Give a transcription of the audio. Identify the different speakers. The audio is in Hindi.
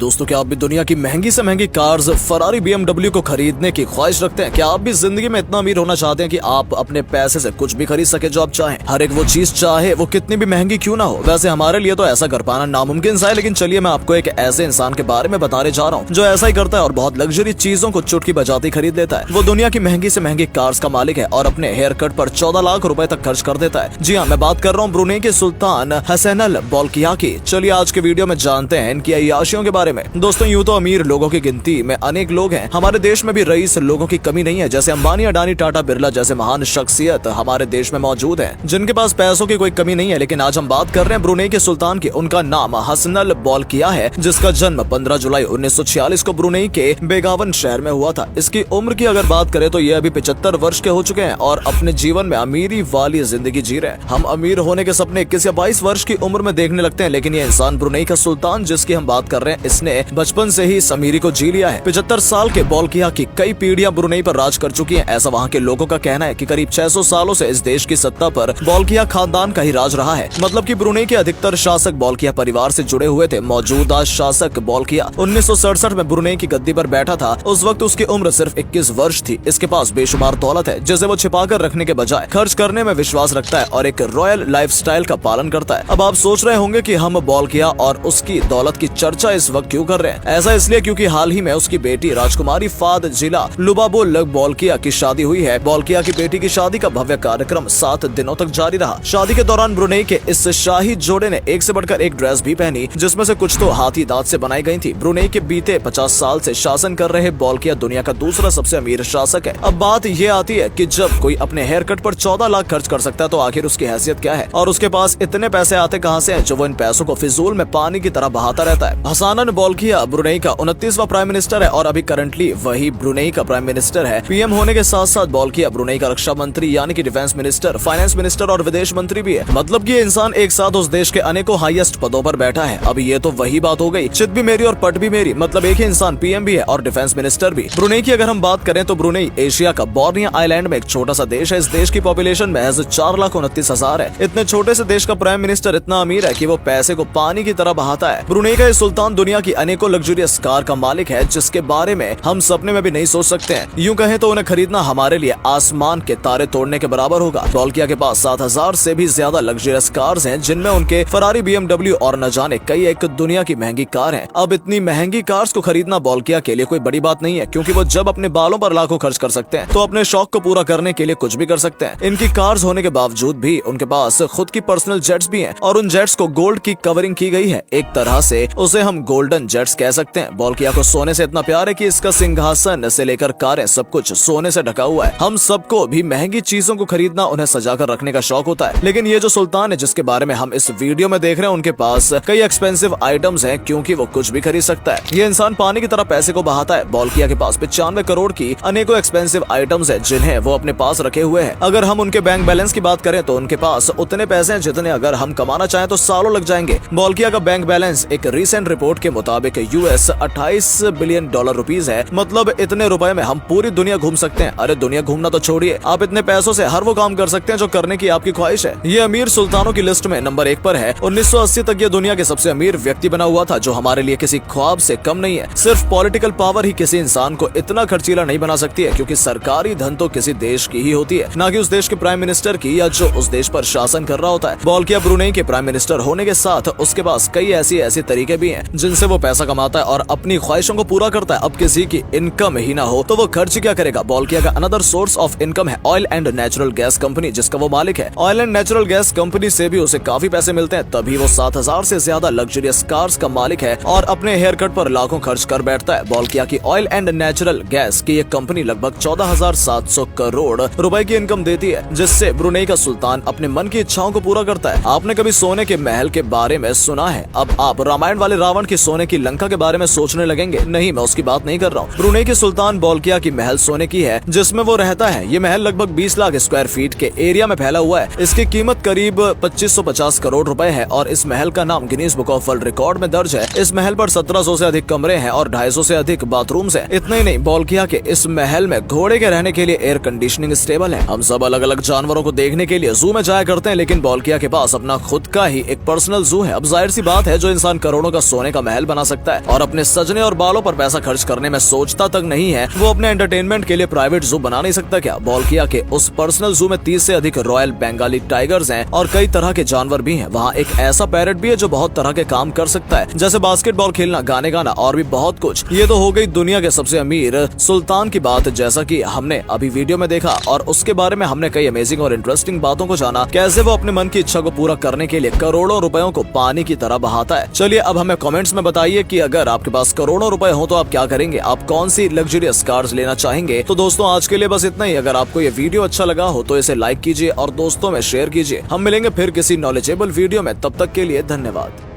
Speaker 1: दोस्तों, क्या आप भी दुनिया की महंगी से महंगी कार्स फरारी BMW को खरीदने की ख्वाहिश रखते हैं? क्या आप भी जिंदगी में इतना अमीर होना चाहते हैं कि आप अपने पैसे से कुछ भी खरीद सके जो आप चाहें? हर एक वो चीज चाहे वो कितनी भी महंगी क्यों ना हो। वैसे हमारे लिए तो ऐसा कर पाना नामुमकिन सा है, लेकिन चलिए मैं आपको एक ऐसे इंसान के बारे में बताने जा रहा हूँ जो ऐसा ही करता है और बहुत लग्जरी चीजों को चुटकी बजाते खरीद लेता है। वो दुनिया की महंगी से महंगी कार्स का मालिक है और अपने हेयर कट पर 14 लाख रुपए तक खर्च कर देता है। जी हाँ, मैं बात कर रहा हूँ ब्रुनेई के सुल्तान हसनल बोल्किया की। चलिए आज के वीडियो में जानते हैं इनकी अय्याशियों के बारे में। दोस्तों, यूं तो अमीर लोगों की गिनती में अनेक लोग हैं। हमारे देश में भी रईस लोगों की कमी नहीं है, जैसे अंबानी, अडानी, टाटा, बिरला जैसे महान शख्सियत हमारे देश में मौजूद हैं, जिनके पास पैसों की कोई कमी नहीं है। लेकिन आज हम बात कर रहे हैं ब्रुनेई के सुल्तान की। उनका नाम हसनल बोल्किया है, जिसका जन्म 15 जुलाई 1946 को ब्रुनेई के बेगावन शहर में हुआ था। इसकी उम्र की अगर बात करें तो ये अभी 75 वर्ष के हो चुके हैं और अपने जीवन में अमीरी वाली जिंदगी जी रहे हैं। हम अमीर होने के सपने 21 या 22 वर्ष की उम्र में देखने लगते हैं, लेकिन ये इंसान ब्रुनेई का सुल्तान जिसकी हम बात कर रहे हैं, इसने बचपन से ही इस अमीरी को जी लिया है। 75 साल के बोल्किया की कई पीढ़ियां ब्रुनेई पर राज कर चुकी हैं। ऐसा वहाँ के लोगों का कहना है कि करीब 600 सालों से इस देश की सत्ता पर बोल्किया खानदान का ही राज रहा है। मतलब कि ब्रुनेई के अधिकतर शासक बोल्किया परिवार से जुड़े हुए थे। मौजूदा शासक बोल्किया 1967 में ब्रुनेई की गद्दी पर बैठा था। उस वक्त उसकी उम्र सिर्फ 21 वर्ष थी। इसके पास बेशुमार दौलत है जिसे वो छिपाकर रखने के बजाय खर्च करने में विश्वास रखता है और एक रॉयल लाइफस्टाइल का पालन करता है। अब आप सोच रहे होंगे कि हम बोल्किया और उसकी दौलत की चर्चा इस वक्त क्यों कर रहे हैं? ऐसा इसलिए क्योंकि हाल ही में उसकी बेटी राजकुमारी फाद जिला लुबाबुल बोल्किया की शादी हुई है। बोल्किया की बेटी की शादी का भव्य कार्यक्रम 7 दिनों तक जारी रहा। शादी के दौरान ब्रुनेई के इस शाही जोड़े ने एक से बढ़कर एक ड्रेस भी पहनी, जिसमें से कुछ तो हाथी दांत से बनाई गई थी। ब्रुनेई के बीते 50 साल से शासन कर रहे बोल्किया दुनिया का दूसरा सबसे अमीर शासक है। अब बात ये आती है कि जब कोई अपने हेयर कट पर 14 लाख खर्च कर सकता है तो आखिर उसकी हैसियत क्या है और उसके पास इतने पैसे आते कहां से हैं जो वो इन पैसों को फिजूल में पानी की तरह बहाता रहता है। हसनल बोल्किया ब्रुनेई का 29वां प्राइम मिनिस्टर है और अभी करंटली वही ब्रुनेई का प्राइम मिनिस्टर है। पीएम होने के साथ साथ बोल्किया ब्रुनेई का रक्षा मंत्री यानी कि डिफेंस मिनिस्टर, फाइनेंस मिनिस्टर और विदेश मंत्री भी है। मतलब कि ये इंसान एक साथ उस देश के अनेकों हाईएस्ट पदों पर बैठा है। अब ये तो वही बात हो गई, चित भी मेरी और पट भी मेरी। मतलब एक ही इंसान पीएम भी है और डिफेंस मिनिस्टर भी। ब्रुनेई की अगर हम बात करें तो ब्रुनेई एशिया का बोर्निया आइलैंड में एक छोटा सा देश है। इस देश की पॉपुलेशन महज 4,29,000 है। इतने छोटे से देश का प्राइम मिनिस्टर इतना अमीर है कि वो पैसे को पानी की तरह बहाता है। ब्रुनेई का ये सुल्तान दुनिया की अनेकों लग्जरियस कार का मालिक है, जिसके बारे में हम सपने में भी नहीं सोच सकते हैं। यूं कहें तो उन्हें खरीदना हमारे लिए आसमान के तारे तोड़ने के बराबर होगा। बोल्किया के पास 7,000 से भी ज्यादा लग्जरियस कार्स हैं, जिनमें उनके फरारी BMW और न जाने कई एक दुनिया की महंगी कार है। अब इतनी महंगी कार्स को खरीदना बोल्किया के लिए कोई बड़ी बात नहीं है, क्योंकि वो जब अपने बालों पर लाखों खर्च कर सकते हैं तो अपने शौक को पूरा करने के लिए कुछ भी कर सकते हैं। इनकी कार्स होने के बावजूद भी उनके पास खुद की पर्सनल जेट्स भी हैं और उन जेट्स को गोल्ड की कवरिंग की गई है। एक तरह से उसे हम गोल्डन जेट्स कह सकते हैं। बोल्किया को सोने से इतना प्यार है कि इसका सिंहासन से लेकर कारें सब कुछ सोने से ढका हुआ है। हम सबको भी महंगी चीजों को खरीदना, उन्हें सजाकर रखने का शौक होता है, लेकिन ये जो सुल्तान है जिसके बारे में हम इस वीडियो में देख रहे हैं, उनके पास कई एक्सपेंसिव आइटम्स हैं, क्योंकि वो कुछ भी खरीद सकता है। ये इंसान पानी की तरह पैसे को बहाता है। बोल्किया के पास 95 करोड़ की अनेकों एक्सपेंसिव आइटम्स है, जिन्हें वो अपने पास रखे हुए हैं। अगर हम उनके बैंक बैलेंस की बात करें तो उनके पास उतने पैसे हैं जितने अगर हम कमाना चाहें तो सालों लग जाएंगे। बोल्किया का बैंक बैलेंस एक रिसेंट रिपोर्ट के मुताबिक US $28 बिलियन है। मतलब इतने रुपए में हम पूरी दुनिया घूम सकते हैं। अरे दुनिया घूमना तो छोड़िए, आप इतने पैसों से हर वो काम कर सकते हैं जो करने की आपकी ख्वाहिश है। ये अमीर सुल्तानों की लिस्ट में नंबर 1 पर है। 1980 तक ये दुनिया के सबसे अमीर व्यक्ति बना हुआ था, जो हमारे लिए किसी ख्वाब से कम नहीं है। सिर्फ पॉलिटिकल पावर ही किसी इंसान को इतना खर्चीला नहीं बना सकती है, क्योंकि सरकारी धन तो किसी देश की ही होती है, ना कि उस देश के प्राइम मिनिस्टर की या जो उस देश पर शासन कर रहा होता है। बोल्किया ब्रुनेई के प्राइम मिनिस्टर होने के साथ उसके पास कई ऐसी तरीके भी हैं जिनसे वो पैसा कमाता है और अपनी ख्वाहिशों को पूरा करता है। अब किसी की इनकम ही ना हो तो वो खर्च क्या करेगा? बोल्किया का अनदर सोर्स ऑफ इनकम है oil and natural gas company, जिसका वो मालिक है। Oil and natural gas company से भी उसे काफी पैसे मिलते हैं, तभी वो 7,000 से ज्यादा लग्जरियस कार्स का मालिक है और अपने हेयर कट पर लाखों खर्च कर बैठता है। बोल्किया की ऑयल एंड नेचुरल गैस की एक कंपनी लगभग 14,700 करोड़ रुपए की इनकम देती है, जिससे ब्रुनेई का सुल्तान अपने मन की इच्छाओं को पूरा करता है। आपने कभी सोने के महल के बारे में सुना है? अब आप रामायण वाले रावण की सोने की लंका के बारे में सोचने लगेंगे। नहीं, मैं उसकी बात नहीं कर रहा हूँ। ब्रुनेई के सुल्तान बोल्किया की महल सोने की है जिसमें वो रहता है। ये महल लगभग 20 लाख स्क्वायर फीट के एरिया में फैला हुआ है। इसकी कीमत करीब 2550 करोड़ रुपए है और इस महल का नाम Guinness book of world record में दर्ज है। इस महल पर 1700 से अधिक कमरे हैं और 250 से अधिक बाथरूम्स हैं। इतना ही नहीं, बोल्किया के इस महल में घोड़े के रहने के लिए एयर कंडीशनिंग स्टेबल है। हम सब अलग अलग जानवरों को देखने के लिए जू में जाया करते हैं, लेकिन बोल्किया के पास अपना खुद का ही एक पर्सनल जू है। अब जाहिर सी बात है, जो इंसान करोड़ों का सोने का महल स्टाइल बना सकता है और अपने सजने और बालों पर पैसा खर्च करने में सोचता तक नहीं है, वो अपने एंटरटेनमेंट के लिए प्राइवेट जू बना नहीं सकता क्या? बॉल्किया के उस पर्सनल जू में 30 से अधिक रॉयल बंगाली टाइगर्स हैं और कई तरह के जानवर भी हैं। वहाँ एक ऐसा पैरट भी है जो बहुत तरह के काम कर सकता है, जैसे बास्केटबॉल खेलना, गाने गाना और भी बहुत कुछ। ये तो हो गई दुनिया के सबसे अमीर सुल्तान की बात, जैसा कि हमने अभी वीडियो में देखा, और उसके बारे में हमने कई अमेजिंग और इंटरेस्टिंग बातों को जाना, कैसे वो अपने मन की इच्छा को पूरा करने के लिए करोड़ों रुपयों को पानी की तरह बहाता है। चलिए अब हमें कमेंट्स में बताइए कि अगर आपके पास करोड़ों रुपए हो तो आप क्या करेंगे, आप कौन सी लग्जरियस कार्स लेना चाहेंगे। तो दोस्तों आज के लिए बस इतना ही। अगर आपको ये वीडियो अच्छा लगा हो तो इसे लाइक कीजिए और दोस्तों में शेयर कीजिए। हम मिलेंगे फिर किसी नॉलेजेबल वीडियो में, तब तक के लिए धन्यवाद।